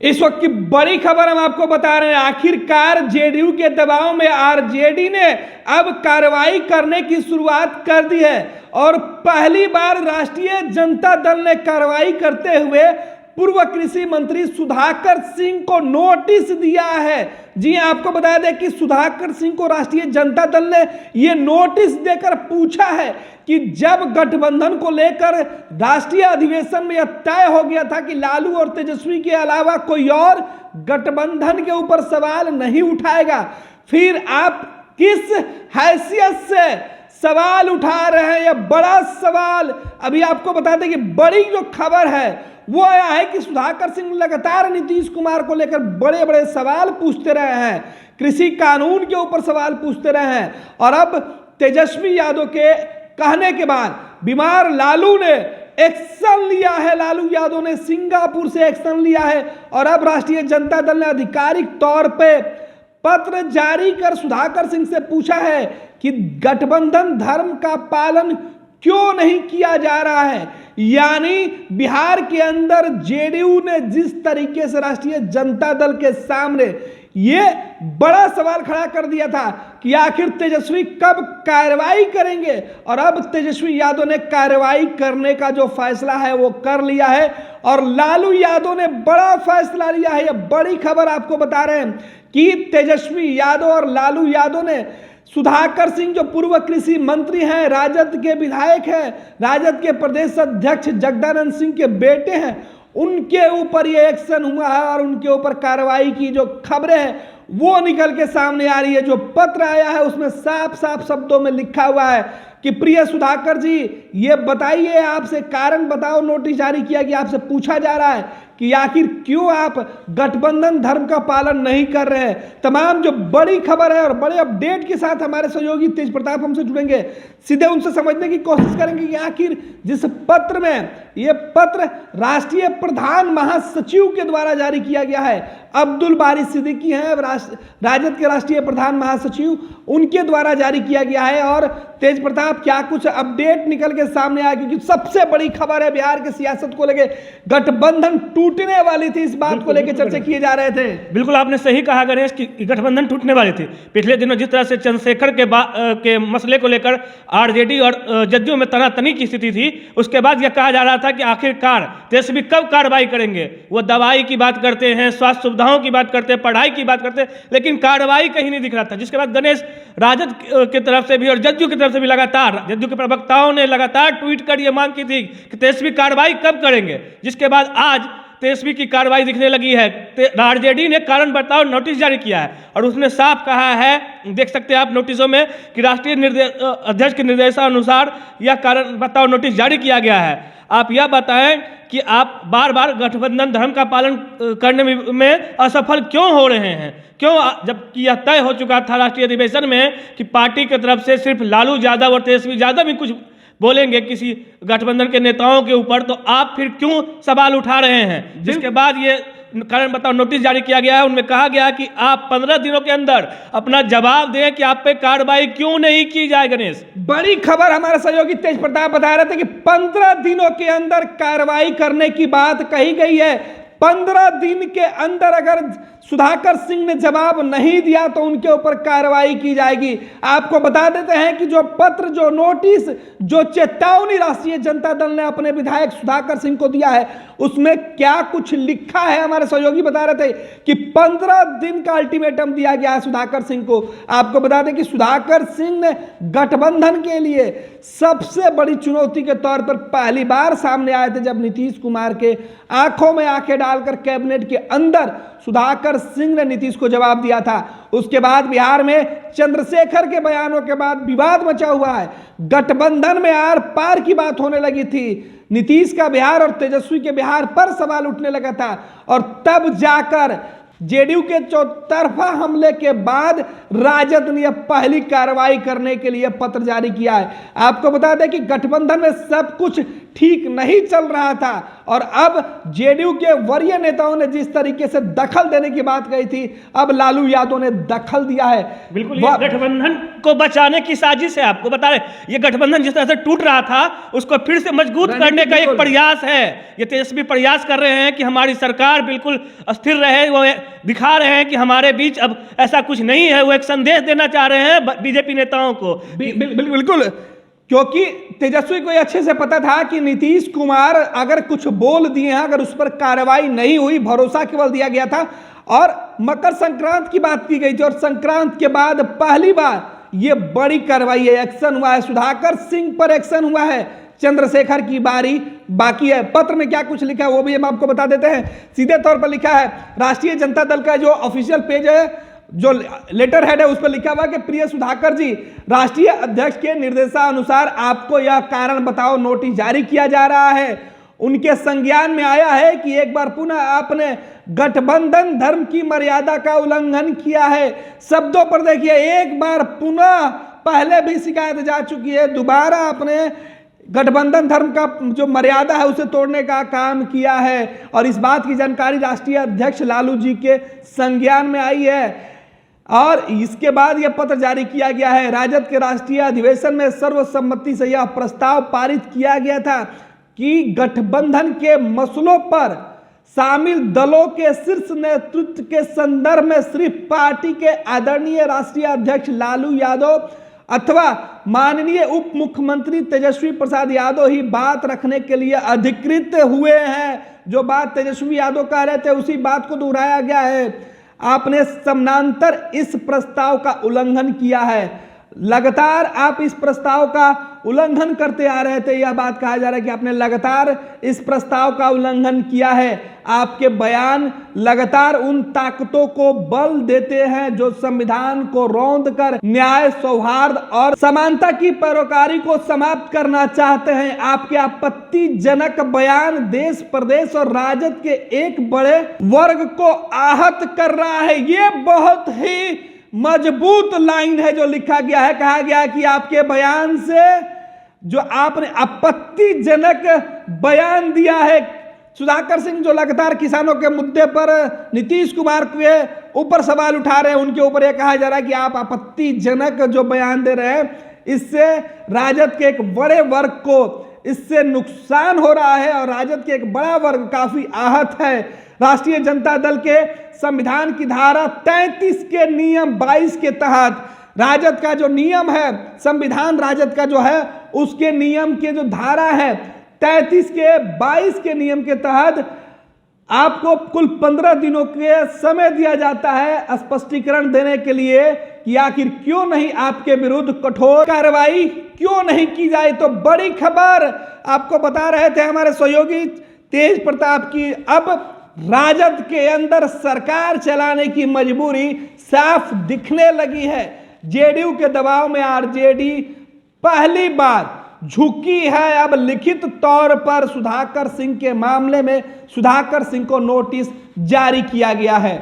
इस वक्त की बड़ी खबर हम आपको बता रहे हैं। आखिरकार जेडीयू के दबाव में आरजेडी ने अब कार्रवाई करने की शुरुआत कर दी है और पहली बार राष्ट्रीय जनता दल ने कार्रवाई करते हुए पूर्व कृषि मंत्री सुधाकर सिंह को नोटिस दिया है। जी आपको बता दें कि सुधाकर सिंह को राष्ट्रीय जनता दल ने यह नोटिस देकर पूछा है कि जब गठबंधन को लेकर राष्ट्रीय अधिवेशन में यह तय हो गया था कि लालू और तेजस्वी के अलावा कोई और गठबंधन के ऊपर सवाल नहीं उठाएगा, फिर आप किस हैसियत से सवाल उठा रहे हैं? यह बड़ा सवाल। अभी आपको बता दें कि बड़ी जो खबर है वो आया है कि सुधाकर सिंह लगातार नीतीश कुमार को लेकर बड़े बड़े सवाल पूछते रहे हैं, कृषि कानून के ऊपर सवाल पूछते रहे हैं और अब तेजस्वी यादव के कहने के बाद बीमार लालू ने एक्शन लिया है। लालू यादव ने सिंगापुर से एक्शन लिया है और अब राष्ट्रीय जनता दल ने आधिकारिक तौर पे पत्र जारी कर सुधाकर सिंह से पूछा है कि गठबंधन धर्म का पालन क्यों नहीं किया जा रहा है। यानी बिहार के अंदर जेडीयू ने जिस तरीके से राष्ट्रीय जनता दल के सामने ये बड़ा सवाल खड़ा कर दिया था कि आखिर तेजस्वी कब कार्रवाई करेंगे, और अब तेजस्वी यादव ने कार्रवाई करने का जो फैसला है वो कर लिया है और लालू यादव ने बड़ा फैसला लिया है। ये बड़ी खबर आपको बता रहे हैं कि तेजस्वी यादव और लालू यादव ने सुधाकर सिंह जो पूर्व कृषि मंत्री हैं, राजद के विधायक हैं, राजद के प्रदेश अध्यक्ष जगदानंद सिंह के बेटे हैं, उनके ऊपर ये एक्शन हुआ है और उनके ऊपर कार्रवाई की जो खबरें हैं वो निकल के सामने आ रही है। जो पत्र आया है उसमें साफ साफ शब्दों में लिखा हुआ है कि प्रिय सुधाकर जी, ये बताइए, आपसे कारण बताओ। नोटिस जारी किया गया, आपसे पूछा जा रहा है कि आखिर क्यों आप गठबंधन धर्म का पालन नहीं कर रहे हैं। तमाम जो बड़ी खबर है और बड़े अपडेट के साथ हमारे सहयोगी तेज प्रताप हमसे जुड़ेंगे, सीधे उनसे समझने की कोशिश करेंगे कि आखिर जिस पत्र में ये पत्र राष्ट्रीय प्रधान महासचिव के द्वारा जारी किया गया है, अब्दुल बारी सिद्दीकी हैं राजद के राष्ट्रीय प्रधान महासचिव, उनके द्वारा जारी किया गया है। और तेज प्रताप, क्या कुछ अपडेट निकल के सामने आया? क्योंकि सबसे बड़ी खबर है बिहार की सियासत को लेकर, गठबंधन टूटने वाली थी, इस बात को लेकर चर्चा किए जा रहे थे। बिल्कुल आपने सही कहा गणेश कि गठबंधन टूटने वाली थी। पिछले दिनों जिस तरह से चंद्रशेखर के मसले को लेकर आरजेडी और जदयू में तनातनी की स्थिति थी, उसके बाद यह कहा जा रहा था कि आखिरकार तेजस्वी कब कार्रवाई करेंगे। वो दवाई की बात करते हैं, स्वास्थ्य सुविधाओं की बात करते हैं, पढ़ाई की बात करते हैं, लेकिन कार्रवाई कहीं नहीं दिख रहा था। जिसके बाद गणेश, राजद की तरफ से भी और जदयू की तरफ से भी लगातार जदयू के प्रवक्ताओं ने लगातार ट्वीट कर यह मांग की थी कि तेजस्वी कार्रवाई कब करेंगे। जिसके बाद आज तेजस्वी की कार्रवाई दिखने लगी है। आरजेडी ने कारण बताओ नोटिस जारी किया है और उसने साफ कहा है, देख सकते हैं आप नोटिसों में, कि राष्ट्रीय अध्यक्ष के निर्देशानुसार यह कारण बताओ नोटिस जारी किया गया है। आप यह बताएं कि आप बार बार गठबंधन धर्म का पालन करने में असफल क्यों हो रहे हैं, क्यों, जबकि यह तय हो चुका था राष्ट्रीय अधिवेशन में कि पार्टी की तरफ से सिर्फ लालू यादव और तेजस्वी यादव ही कुछ बोलेंगे किसी गठबंधन के नेताओं के ऊपर, तो आप फिर क्यों सवाल उठा रहे हैं। जिसके बाद ये कारण बताओ नोटिस जारी किया गया है। उनमें कहा गया कि आप 15 दिनों के अंदर अपना जवाब दें कि आप पे कार्रवाई क्यों नहीं की जाए। गणेश, बड़ी खबर हमारे सहयोगी तेज प्रताप बता रहे थे कि 15 दिनों के अंदर कार्रवाई करने की बात कही गई है। 15 दिन के अंदर अगर सुधाकर सिंह ने जवाब नहीं दिया तो उनके ऊपर कार्रवाई की जाएगी। आपको बता देते हैं कि जो पत्र, जो नोटिस, जो चेतावनी राष्ट्रीय जनता दल ने अपने विधायक सुधाकर सिंह को दिया है, उसमें क्या कुछ लिखा है। हमारे सहयोगी बता रहे थे कि 15 दिन का अल्टीमेटम दिया गया है सुधाकर सिंह को। आपको बता दें कि सुधाकर सिंह ने गठबंधन के लिए सबसे बड़ी चुनौती के तौर पर पहली बार सामने आए थे जब नीतीश कुमार के आंखों में आंखें डालकर कैबिनेट के अंदर सुधाकर सिंह ने नीतीश को जवाब दिया था। उसके बाद बिहार में चंद्रशेखर के बयानों के बाद विवाद मचा हुआ है। गठबंधन में आर पार की बात होने लगी थी। नीतीश का बिहार और तेजस्वी के बिहार पर सवाल उठने लगा था और तब जाकर जेडीयू के चौतरफा हमले के बाद राजद ने पहली कार्रवाई करने के लिए पत्र जारी किया है। आपको बता दें कि गठबंधन में सब कुछ ठीक नहीं चल रहा था। और अब जेडीयू के वरीय नेताओं ने जिस तरीके से दखल देने की बात कही थी, अब लालू यादव ने दखल दिया है। बिल्कुल, ये गठबंधन को बचाने की साजिश है। आपको बता रहे, ये गठबंधन जिस तरह से टूट रहा था उसको फिर से मजबूत करने का एक प्रयास है। ये तेजस्वी प्रयास कर रहे हैं कि हमारी सरकार बिल्कुल अस्थिर रहे। वो दिखा रहे हैं कि हमारे बीच अब ऐसा कुछ नहीं है। वो एक संदेश देना चाह रहे हैं बीजेपी नेताओं को। बिल्कुल, क्योंकि तेजस्वी को अच्छे से पता था कि नीतीश कुमार अगर कुछ बोल दिए हैं, अगर उस पर कार्रवाई नहीं हुई, भरोसा केवल दिया गया था। और मकर संक्रांत की बात की गई थी और संक्रांत के बाद पहली बार ये बड़ी कार्रवाई है, एक्शन हुआ है। सुधाकर सिंह पर एक्शन हुआ है, चंद्रशेखर की बारी बाकी है। पत्र में क्या कुछ लिखा है वो भी हम आपको बता देते हैं। सीधे तौर पर लिखा है, राष्ट्रीय जनता दल का जो ऑफिशियल पेज है, जो लेटर हेड है, उस पर लिखा हुआ कि प्रिय सुधाकर जी, राष्ट्रीय अध्यक्ष के निर्देशानुसार आपको यह कारण बताओ नोटिस जारी किया जा रहा है। उनके संज्ञान में आया है कि एक बार पुनः आपने गठबंधन धर्म की मर्यादा का उल्लंघन किया है। शब्दों पर देखिए, एक बार पुनः, पहले भी शिकायत जा चुकी है, दोबारा आपने गठबंधन धर्म का जो मर्यादा है उसे तोड़ने का काम किया है। और इस बात की जानकारी राष्ट्रीय अध्यक्ष लालू जी के संज्ञान में आई है। और इसके बाद यह पत्र जारी किया गया है। राजद के राष्ट्रीय अधिवेशन में सर्वसम्मति से यह प्रस्ताव पारित किया गया था कि गठबंधन के मसलों पर शामिल दलों के शीर्ष नेतृत्व के संदर्भ में सिर्फ पार्टी के आदरणीय राष्ट्रीय अध्यक्ष लालू यादव अथवा माननीय उप मुख्यमंत्री तेजस्वी प्रसाद यादव ही बात रखने के लिए अधिकृत हुए हैं। जो बात तेजस्वी यादव कह रहे थे उसी बात को दोहराया गया है। आपने समानांतर इस प्रस्ताव का उल्लंघन किया है। लगातार आप इस प्रस्ताव का उल्लंघन करते आ रहे थे। यह बात कहा जा रहा है कि आपने लगातार इस प्रस्ताव का उल्लंघन किया है। आपके बयान लगातार उन ताकतों को बल देते हैं जो संविधान को रौंद कर न्याय, सौहार्द और समानता की पैरोकारी को समाप्त करना चाहते हैं। आपके आपत्तिजनक बयान देश, प्रदेश और राजद के एक बड़े वर्ग को आहत कर रहा है। ये बहुत ही मजबूत लाइन है जो लिखा गया है। कहा गया कि आपके बयान से, जो आपने आपत्तिजनक बयान दिया है, सुधाकर सिंह जो लगातार किसानों के मुद्दे पर नीतीश कुमार के ऊपर सवाल उठा रहे हैं, उनके ऊपर यह कहा जा रहा है कि आप आपत्तिजनक जो बयान दे रहे हैं, इससे राजद के एक बड़े वर्ग को इससे नुकसान हो रहा है और राजद के एक बड़ा वर्ग काफी आहत है। राष्ट्रीय जनता दल के संविधान की धारा 33 के नियम 22 के तहत राजद का जो नियम है, संविधान राजद का जो है उसके नियम के जो धारा है 33 के 22 के नियम के तहत आपको कुल 15 दिनों के समय दिया जाता है स्पष्टीकरण देने के लिए कि आखिर क्यों नहीं आपके विरुद्ध कठोर कार्रवाई क्यों नहीं की जाए। तो बड़ी खबर आपको बता रहे थे हमारे सहयोगी तेज प्रताप की, अब राजद के अंदर सरकार चलाने की मजबूरी साफ दिखने लगी है। जेडीयू के दबाव में आरजेडी पहली बार झुकी है। अब लिखित तौर पर सुधाकर सिंह के मामले में सुधाकर सिंह को नोटिस जारी किया गया है।